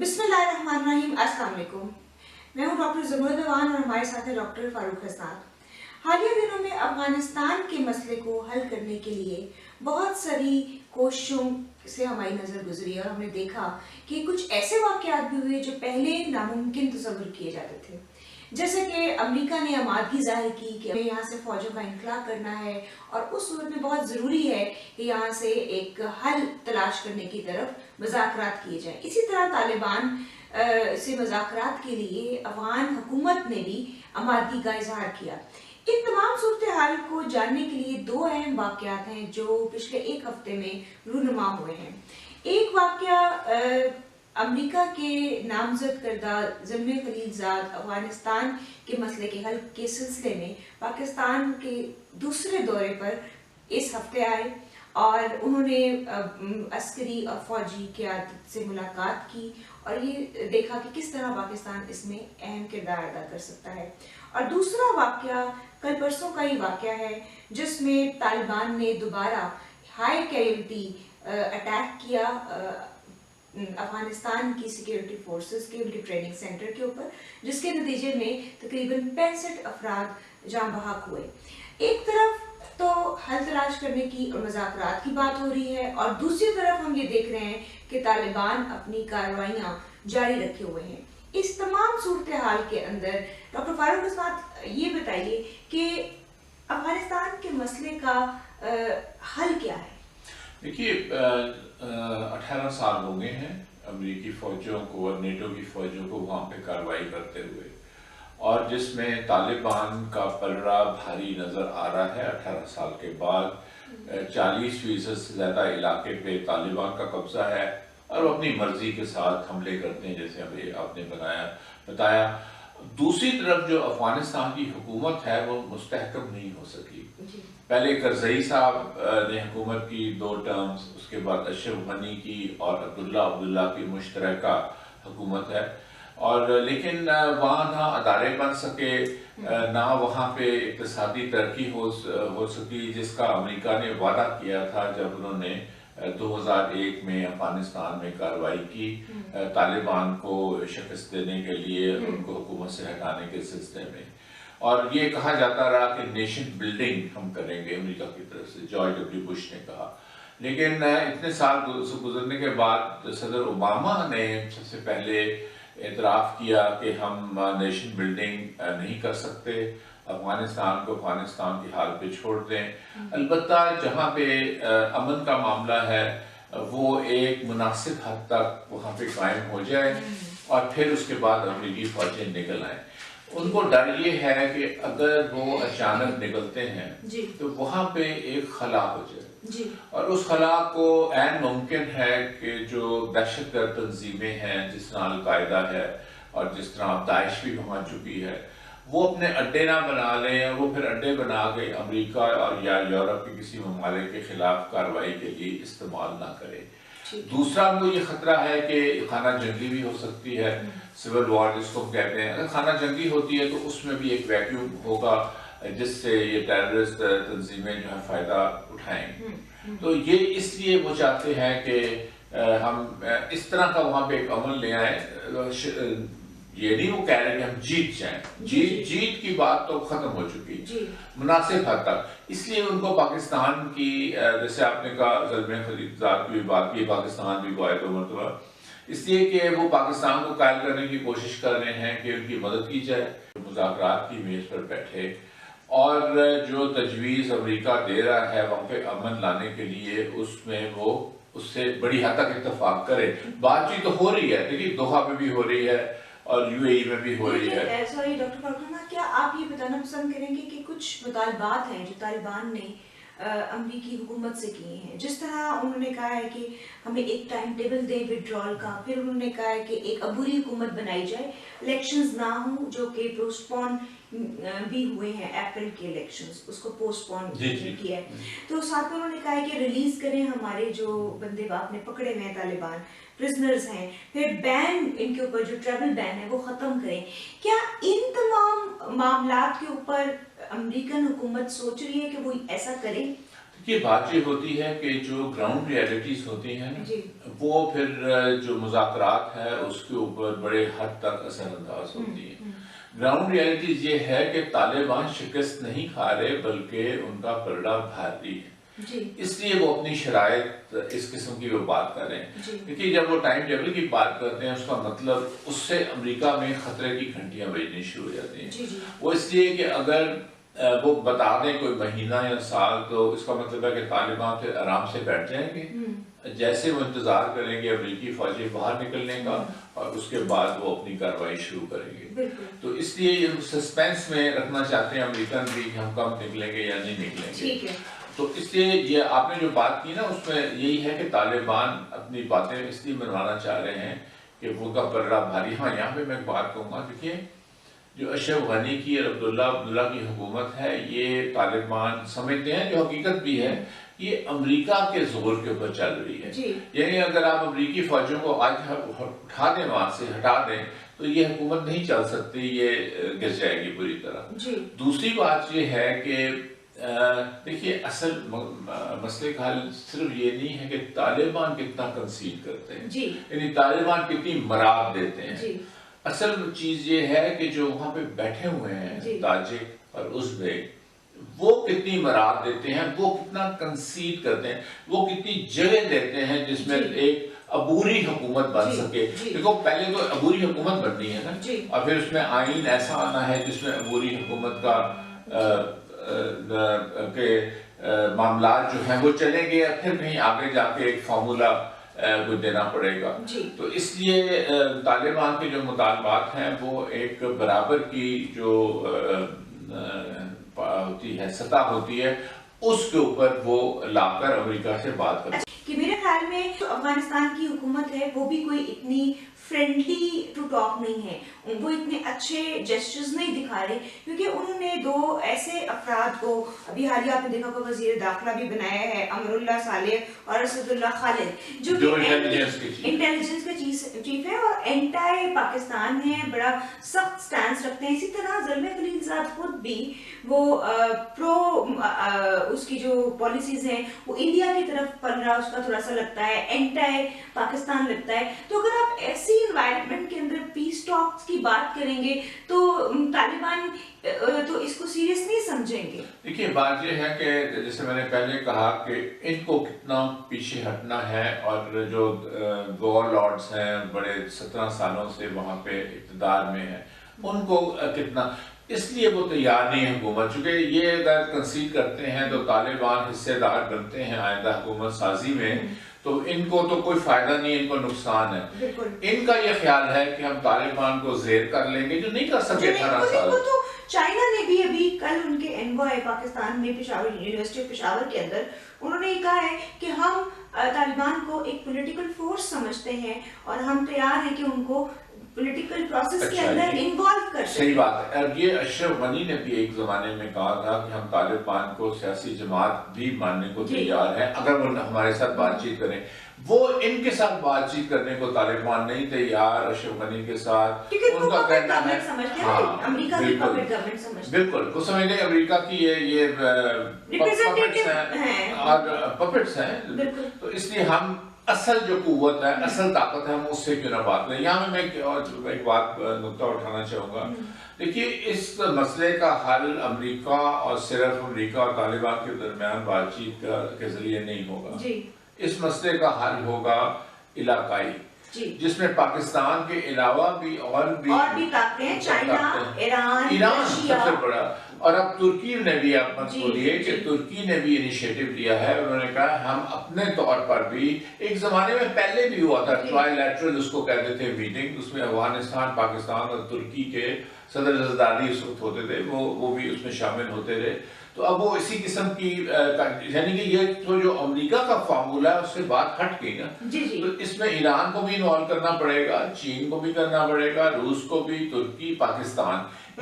बिस्मिल्लाहिर्रहमानिर्रहीम। अस्सलाम वालेकुम। मैं हूँ डॉक्टर ज़ुमरा देवान और हमारे साथ है डॉक्टर फारूक हसनात। हालिया दिनों में अफगानिस्तान के मसले को हल करने के लिए बहुत सारी कोशिशों से हमारी नज़र गुजरी और हमने देखा कि कुछ ऐसे वाक़यात भी हुए जो पहले नामुमकिन तसव्वुर किए जाते थे। जैसे कि अमेरिका ने आमादगी ज़ाहिर की कि हमें यहाँ से फ़ौजों का इनखला करना है और उस सूरत में बहुत ज़रूरी है कि यहाँ से एक हल तलाश करने की तरफ मुज़ाकरात किए जाएँ। इसी तरह तालिबान से मुज़ाकरात के लिए अफ़गान हुकूमत ने भी आमादगी का इजहार किया। इन तमाम सूरत हाल को जानने के लिए दो अहम वाक़यात हैं जो पिछले एक हफ्ते में रूनुमा हुए हैं। एक वाक़या अमेरिका के नामजद करदा ज़ल्मे खलीलज़ाद अफ़गानिस्तान के मसले के हल के सिलसिले में पाकिस्तान के दूसरे दौरे पर इस हफ्ते आए और उन्होंने अस्करी और फ़ौजी क़यादत से मुलाकात की और ये देखा कि किस तरह पाकिस्तान इसमें अहम किरदार अदा कर सकता है। और दूसरा वाक़या कल परसों का ही वाक़या है जिसमें तालिबान ने दोबारा हाई कैजुअल्टी अटैक किया अफगानिस्तान की सिक्योरिटी फोर्सेस के उनके ट्रेनिंग सेंटर के ऊपर, जिसके नतीजे में तकरीबन 65 अफराद जान बहक हुए। एक तरफ तो हल तलाश करने की और मुज़ाकरात की बात हो रही है और दूसरी तरफ हम ये देख रहे हैं कि तालिबान अपनी कार्रवाइयाँ जारी रखे हुए हैं। इस तमाम सूरत हाल के अंदर डॉक्टर फारूक हसनात ये बताइए कि अफगानिस्तान के मसले का हल क्या है? देखिए 18 साल हो गए हैं अमेरिकी फ़ौजों को और नेटो की फ़ौजों को वहाँ पे कार्रवाई करते हुए, और जिसमें तालिबान का पलड़ा भारी नज़र आ रहा है। 18 साल के बाद 40% से ज़्यादा इलाके पे तालिबान का कब्ज़ा है और वो अपनी मर्ज़ी के साथ हमले करते हैं, जैसे अभी आपने बताया। दूसरी तरफ जो अफ़गानिस्तान की हुकूमत है वो मुस्तहकम नहीं हो सकी। पहले करज़ई साहब ने हुकूमत की 2 टर्म्स, उसके बाद अशरफ गनी की और अब्दुल्ला की मुश्तरका हुकूमत है, और लेकिन वहाँ ना अदारे बन सके, ना वहाँ पे इक़्तिसादी तरक्की हो सकी जिसका अमेरिका ने वादा किया था जब उन्होंने 2001 में अफगानिस्तान में कार्रवाई की तालिबान को शिकस्त देने के लिए, उनको हुकूमत से हटाने के सिलसिले में। और ये कहा जाता रहा कि नेशन बिल्डिंग हम करेंगे अमेरिका की तरफ से, जॉर्ज डब्ल्यू बुश ने कहा। लेकिन इतने साल गुजरने के बाद सदर ओबामा ने सबसे पहले एतराफ़ किया कि हम नेशन बिल्डिंग नहीं कर सकते, अफगानिस्तान को अफगानिस्तान के हाल पे छोड़ दें। अलबत्ता जहाँ पे अमन का मामला है वो एक मुनासिब हद तक वहाँ पे कायम हो जाए और फिर उसके बाद अमेरिकी फ़ौजें निकल आएँ। उनको डर ये है कि अगर वो अचानक निकलते हैं तो वहाँ पे एक खला हो जाए, और उस खला को ऐन मुमकिन है कि जो दहशतगर्द तंजीमें हैं, जिस तरह अल-कायदा है और जिस तरह दाइश भी वहाँ चुकी है, वो अपने अड्डे ना बना लें, वो फिर अड्डे बना के अमेरिका और या यूरोप के किसी ममालिक के खिलाफ कार्रवाई के लिए इस्तेमाल ना करें। दूसरा वो ये खतरा है कि खाना जंगी भी हो सकती है, सिविल वॉर जिसको हम कहते हैं। अगर खाना जंगी होती है तो उसमें भी एक वैक्यूम होगा जिससे ये टेररिस्ट तंजीमें जो है फ़ायदा उठाएंगी। तो ये इसलिए वो चाहते हैं कि हम इस तरह का वहाँ पे एक अमल ले आए। ये नहीं वो कह रहे कि हम जीत जाएं, जीत की बात तो खत्म हो चुकी मुनासिब हद तक। इसलिए उनको पाकिस्तान की, जैसे आपने कहा ज़ल्मे खलीलज़ाद की भी बात की, पाकिस्तान भी को आए 2 मरतबा, इसलिए कि वो पाकिस्तान को कायल करने की कोशिश कर रहे हैं कि उनकी मदद की जाए, मुज़ाकरात की मेज़ पर बैठे, और जो तजवीज़ अमेरिका दे रहा है वहाँ पे अमन लाने के लिए उसमें वो उससे बड़ी हद तक इत्तफाक करे। बातचीत तो हो रही है, देखिए दोहा में भी हो रही है और यूएई में भी हो रही है। सॉरी डॉक्टर फारूक, क्या आप ये बताना पसंद करेंगे कि कुछ मुतालबात हैं जो तालिबान ने अमेरिकी हुकूमत से किए हैं? जिस तरह उन्होंने कहा है कि हमें एक टाइम टेबल दें विड्रॉल का, फिर उन्होंने कहा है कि एक अबूरी हुकूमत बनाई जाए, इलेक्शंस ना हो, जो कि पोस्टपोन भी हुए हैं, अप्रैल के इलेक्शंस उसको पोस्टपोन किया है। तो साथ में उन्होंने कहा है कि रिलीज करें हमारे जो बंदे आपने पकड़े हुए हैं, तालिबान प्रिजनर्स हैं, फिर बैन इनके ऊपर जो ट्रैवल बैन है वो ख़त्म करें। क्या इन तमाम मामलात के ऊपर अमेरिकन हुकूमत सोच रही है कि वो ऐसा करें? یہ بات یہ ہوتی ہے کہ جو گراؤنڈ ریالٹیز ہوتی ہیں وہ پھر جو مذاکرات ہے اس کے اوپر بڑے حد تک اثر انداز ہوتی ہیں. گراؤنڈ ریالٹیز یہ ہے کہ طالبان شکست نہیں کھا رہے بلکہ ان کا پلڑا بھاری ہے. اس لیے وہ اپنی شرائط اس قسم کی وہ بات کر رہے ہیں. دیکھیے جب وہ ٹائم ٹیبل کی بات کرتے ہیں اس کا مطلب اس سے امریکہ میں خطرے کی گھنٹیاں بجنی شروع ہو جاتی ہیں. وہ اس لیے کہ اگر وہ بتا دیں کوئی مہینہ یا سال تو اس کا مطلب ہے کہ طالبان پھر آرام سے بیٹھ جائیں گے. جیسے وہ انتظار کریں گے امریکی فوجی باہر نکلنے کا اور اس کے بعد وہ اپنی کارروائی شروع کریں گے. تو اس لیے سسپینس میں رکھنا چاہتے ہیں امریکن بھی کہ ہم کب نکلیں گے یا نہیں نکلیں گے. تو اس لیے یہ آپ نے جو بات کی نا اس میں یہی ہے کہ طالبان اپنی باتیں اس لیے منوانا چاہ رہے ہیں کہ وہ کا پلڑا بھاری. ہاں یہاں پہ میں ایک بات کہوں گا. دیکھیے جو اشرف غنی کی اور عبداللہ کی حکومت ہے یہ طالبان سمجھتے ہیں جو حقیقت بھی ہے یہ امریکہ کے زور کے اوپر چل رہی ہے. یعنی اگر آپ امریکی فوجوں کو آج اٹھا دیں وہاں سے ہٹا دیں تو یہ حکومت نہیں چل سکتی, یہ گر جائے گی پوری طرح. دوسری بات یہ ہے کہ دیکھیے اصل مسئلے کا حل صرف یہ نہیں ہے کہ طالبان کتنا کنسیڈ کرتے ہیں, یعنی طالبان کتنی مراد دیتے ہیں. اصل چیز یہ ہے کہ جو وہاں پہ بیٹھے ہوئے ہیں تاجک اور ازبیک وہ کتنی مراد دیتے ہیں, وہ کتنا کنسیڈ کرتے ہیں, وہ کتنی جگہ دیتے ہیں جس میں ایک عبوری حکومت بن سکے. دیکھو پہلے تو عبوری حکومت بننی ہے نا, اور پھر اس میں آئین ایسا آنا ہے جس میں عبوری حکومت کا کہ معاملات جو ہیں وہ چلیں گے, پھر کہیں آگے جا کے ایک فارمولا کو دینا پڑے گا. تو اس لیے طالبان کے جو مطالبات ہیں وہ ایک برابر کی جو ہوتی ہے سطح ہوتی ہے اس کے اوپر وہ لا کر امریکہ سے بات کرتے ہیں. کہ میرے خیال میں جو افغانستان کی حکومت ہے وہ بھی کوئی اتنی فرینڈلی ٹو ٹاک نہیں ہے, وہ اتنے اچھے جسچرز نہیں دکھا رہے کیونکہ انہوں نے دو ایسے افراد کو ابھی حالیہ آپ نے دیکھا کہ وزیر داخلہ بھی بنایا ہے امر اللہ صالح اور اسد اللہ خالد جو انٹیلیجنس کے چیف ہے اور اینٹائی پاکستان ہے, بڑا سخت سٹینس رکھتے ہیں. اسی طرح زلمے خلیلزاد خود بھی وہ پرو اس کی جو پالیسیز ہیں وہ انڈیا کی طرف پل رہا, اس کا تھوڑا سا لگتا ہے اینٹائی پاکستان لگتا ہے. تو اگر آپ ایسی انوائرمنٹ کے اندر پیس ٹاکس کی بات کریں گے تو طالبان تو اس کو سیریس نہیں سمجھیں گے. دیکھیے بات یہ ہے کہ جیسے میں نے پہلے کہا کہ ان کو کتنا پیچھے ہٹنا ہے, اور جو وار لارڈز ہیں بڑے 17 سالوں سے وہاں پہ اقتدار میں ہیں ان کو کتنا, اس لیے وہ تیار نہیں ہے حکومت. چونکہ یہ اگر کنسیڈ کرتے ہیں تو طالبان حصے دار بنتے ہیں آئندہ حکومت سازی میں, تو ان کو تو کوئی فائدہ نہیں, ان کو نقصان ہے. ان کا یہ خیال ہے کہ ہم طالبان کو زیر کر لیں گے, جو نہیں کر سکے 18 سال. تو چائنا نے بھی ابھی کل ان کے انوائے پاکستان میں پشاور یونیورسٹی آف پشاور کے اندر انہوں نے یہ کہا ہے کہ ہم طالبان کو ایک پولیٹیکل فورس سمجھتے ہیں اور ہم تیار ہیں کہ ان کو پولیٹیکل پروسیس کے اندر انوالو کر سکیں. صحیح بات ہے. اور یہ اشرف غنی نے بھی ایک زمانے میں کہا تھا کہ ہم طالبان کو سیاسی جماعت بھی ماننے کو تیار ہیں اگر وہ ہمارے ساتھ بات چیت کریں. وہ ان کے ساتھ بات چیت کرنے کو طالبان نہیں تیار اشرف غنی کے ساتھ. ان کا کہنا ہے بالکل وہ سمجھتے ہیں امریکہ کی یہ پپٹس ہیں. تو اس لیے ہم اصل جو قوت ہے اصل طاقت ہے ہم اس سے کیوں نہ بات کریں. یہاں میں ایک بات نقطہ اٹھانا چاہوں گا. دیکھیے اس مسئلے کا حل امریکہ اور صرف امریکہ اور طالبان کے درمیان بات چیت کے ذریعے نہیں ہوگا. اس مسئلے کا حل ہوگا علاقائی, جس میں پاکستان کے علاوہ بھی اور بھی طاقتیں ہیں, چائنا, ایران سب سے بڑا. اور اب ترکی نے بھی آپ مت بولیے کہ ترکی نے بھی انیشیٹو لیا ہے. انہوں نے کہا ہم اپنے طور پر بھی, ایک زمانے میں پہلے بھی ہوا تھا ٹرائی لیٹرل اس کو کہتے تھے میٹنگ, اس میں افغانستان پاکستان اور ترکی کے صدر زرداری اس وقت ہوتے تھے, وہ بھی اس میں شامل ہوتے رہے. تو اب وہ اسی قسم کی یعنی کہ یہ تو جو امریکہ کا فارمولہ ہے اس سے بات ہٹ گئی نا. تو اس میں ایران کو بھی انوالو کرنا پڑے گا, چین کو بھی کرنا پڑے گا, روس کو بھی, ترکی, پاکستان,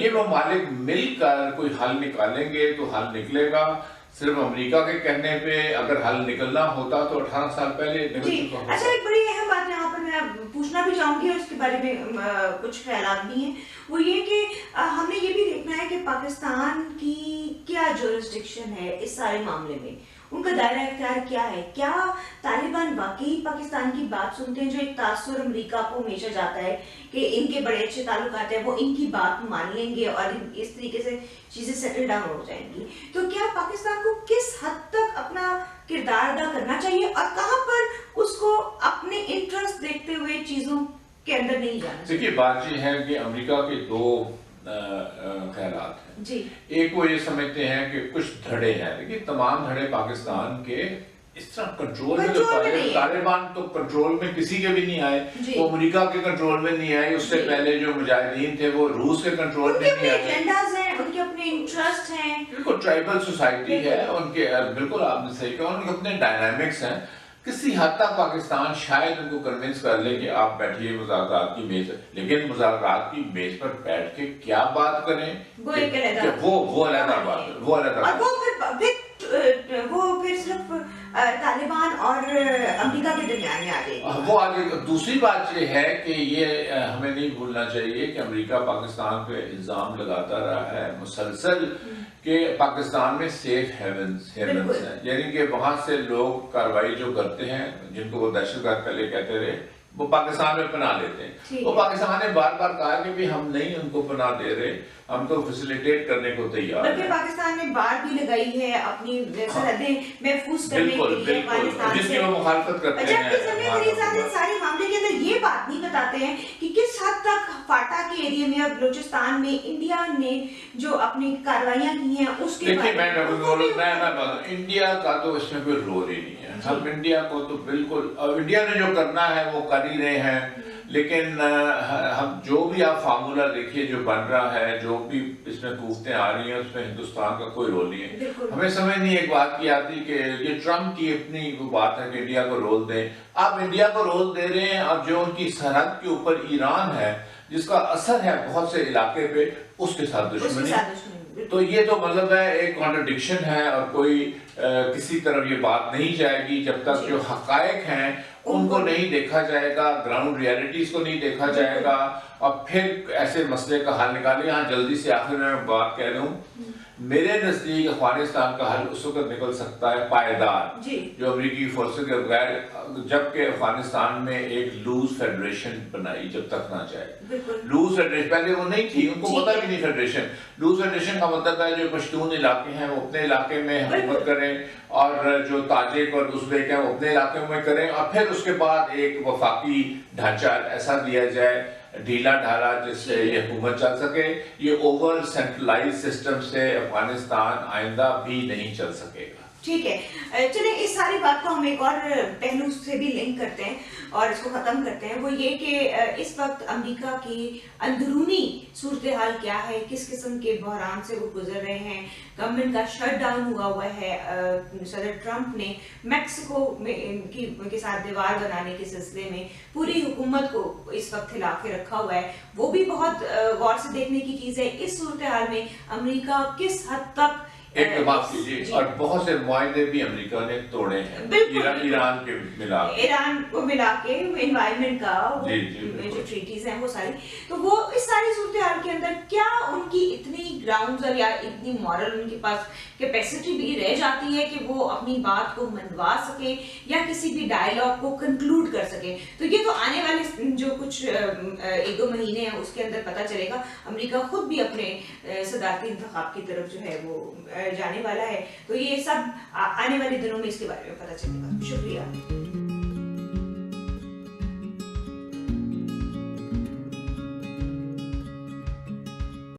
یہ ممالک مل کر کوئی حل نکالیں گے تو حل نکلے گا. صرف امریکہ کے کہنے پہ اگر حل نکلنا ہوتا تو 18 سال پہلے نکل چکا ہوتا. اچھا ایک بڑی اہم بات یہاں پر میں पूछना भी चाहूँगी और उसके बारे में कुछ ख्यालात भी हैं, वो ये कि हमने ये भी देखना है कि पाकिस्तान की क्या जुरिस्डिक्शन है इस सारे मामले में, उनका दायरा इख्तियार क्या है, क्या तालिबान वाकई पाकिस्तान की बात सुनते हैं? जो एक तासुर अमेरिका को हमेशा जाता है कि इनके बड़े अच्छे ताल्लुकात हैं, वो इनकी बात मान लेंगे और इस तरीके से चीज़ें सेटल डाउन हो जाएंगी। तो क्या पाकिस्तान को किस हद तक अपना किरदार अदा करना चाहिए और कहाँ पर उसको अपने इंटरेस्ट देखते हुए चीज़ों के अंदर नहीं जाना चाहिए? देखिए, बात ये है कि अमेरिका के दो ख्यालात हैं जी। एक वो ये समझते हैं कि कुछ धड़े हैं, लेकिन तमाम धड़े पाकिस्तान के इस तरह कंट्रोल में तो तालिबान तो कंट्रोल में किसी के भी नहीं आए, वो अमेरिका के कंट्रोल में नहीं आए, उससे पहले जो मुजाहिदीन थे वो रूस के कंट्रोल में नहीं आए, एजेंडाज हैं, उनके अपने इंटरेस्ट हैं, बिल्कुल ट्राइबल सोसाइटी है उनके, बिल्कुल आपने सही कहा, उनके अपने डायनामिक्स हैं। किसी हद तक पाकिस्तान शायद उनको कन्विंस कर ले कि आप बैठिए मुज़ाकरात की मेज, लेकिन मुज़ाकरात की मेज पर बैठ के क्या बात करें, वो एक अलग वो अलग बात है, वो अलग बात है। वो फिर सिर्फ तालिबान और अमेरिका के दरमियान में आ जाएगी। वो आगे दूसरी बात ये है कि ये हमें नहीं भूलना चाहिए कि अमेरिका पाकिस्तान पे इल्जाम लगाता रहा है मुसलसल कि पाकिस्तान में सेफ हेवन्स हैं, यानी कि वहां से लोग कार्रवाई जो करते हैं जिनको वो दहशतगर्द पहले कहते रहे, वो पाकिस्तान में पनाह लेते हैं। वो पाकिस्तान ने बार बार कहा कि भी हम नहीं उनको पनाह दे रहे, हम तो फैसिलिटेट करने को तैयार हैं। पाकिस्तान ने बार भी लगाई है अपनी सरहदें महफूज करने के लिए पाकिस्तान जिसकी वो मुखालफत करते हैं। जबकि सारे मामले के अंदर ये बात नहीं बताते हैं कि किस हद तक फाटा के एरिया में और बलूचिस्तान में इंडिया ने जो अपनी कार्रवाइयां की हैं उसके इंडिया का तो इसमें कोई रोल ही नहीं है। हम इंडिया को तो बिल्कुल, इंडिया ने जो करना है वो कर ही रहे हैं, लेकिन हम जो भी आप फार्मूला देखिए जो बन रहा है, जो भी इसमें कूफतें आ रही हैं, उसमें हिंदुस्तान का कोई रोल नहीं है। हमें समझ नहीं एक बात की आती कि ये ट्रम्प की अपनी वो बात है कि इंडिया को रोल दें। आप इंडिया को रोल दे रहे हैं और जो उनकी सरहद के ऊपर ईरान है जिसका असर है बहुत से इलाके पे, उसके साथ दुश्मनी। तो ये तो मतलब है एक कॉन्ट्रडिक्शन है और कोई किसी तरफ ये बात नहीं जाएगी जब तक जो हकायक हैं उनको नहीं देखा जाएगा, ग्राउंड रियलिटीज को नहीं देखा जाएगा और फिर ऐसे मसले का हल निकाले। यहाँ जल्दी से आखिर में बात कह रहा हूँ, मेरे नजदीक अफगानिस्तान का हल उस वक्त निकल सकता है पायदार, जो अमेरिकी फोर्सेस के बगैर, जबकि अफगानिस्तान में एक लूज फेडरेशन बनाई जब तक ना जाए। लूज फेडरेशन पहले वो नहीं थी, उनको पता भी नहीं फेडरेशन। लूज फेडरेशन का मतलब है जो पश्तून इलाके हैं वो अपने इलाके में हुकूमत करें और जो ताजिक और उज़्बेक हैं वो अपने इलाके में करें और फिर उसके बाद एक वफाकी ढांचा ऐसा दिया जाए ढीला ढाला जिससे ये हुकूमत चल सके। ये ओवर सेंट्रलाइज सिस्टम से अफगानिस्तान आइंदा भी नहीं चल सकेगा। ठीक है, चलिए इस सारी बात को हम एक और पहलू से भी लिंक करते हैं और इसको खत्म करते हैं। वो ये कि इस वक्त अमेरिका की अंदरूनी सूरत हाल क्या है, किस किस्म के बहरान से वो गुजर रहे हैं। गवर्नमेंट का शटडाउन हुआ है, सदर ट्रंप ने मैक्सिको में के साथ दीवार बनाने के सिलसिले में पूरी हुकूमत को इस वक्त हिला के रखा हुआ है। वो भी बहुत गौर से देखने की चीज़ है। इस सूरत हाल में अमेरिका किस हद तक एक माफ कीजिए, और बहुत से मुआहदे भी अमेरिका ने तोड़े हैं ईरान के मिला, ईरान को मिला के एनवायरनमेंट का जो ट्रीटीज हैं वो सारी। तो वो इस सारी सूरत हाल के अंदर क्या उनकी इतनी ग्राउंड्स और या इतनी मॉरल उनके पास कैपेसिटी भी रह जाती है कि वो अपनी बात को मनवा सके या किसी भी डायलॉग को कंक्लूड कर सके? तो ये तो आने वाले जो कुछ 1-2 महीने हैं उसके अंदर पता चलेगा। अमेरिका खुद भी अपने सदारती इंतखाब की तरफ जो है वो जाने वाला है, तो ये सब आने वाले दिनों में इसके बारे में पता चलेगा। शुक्रिया।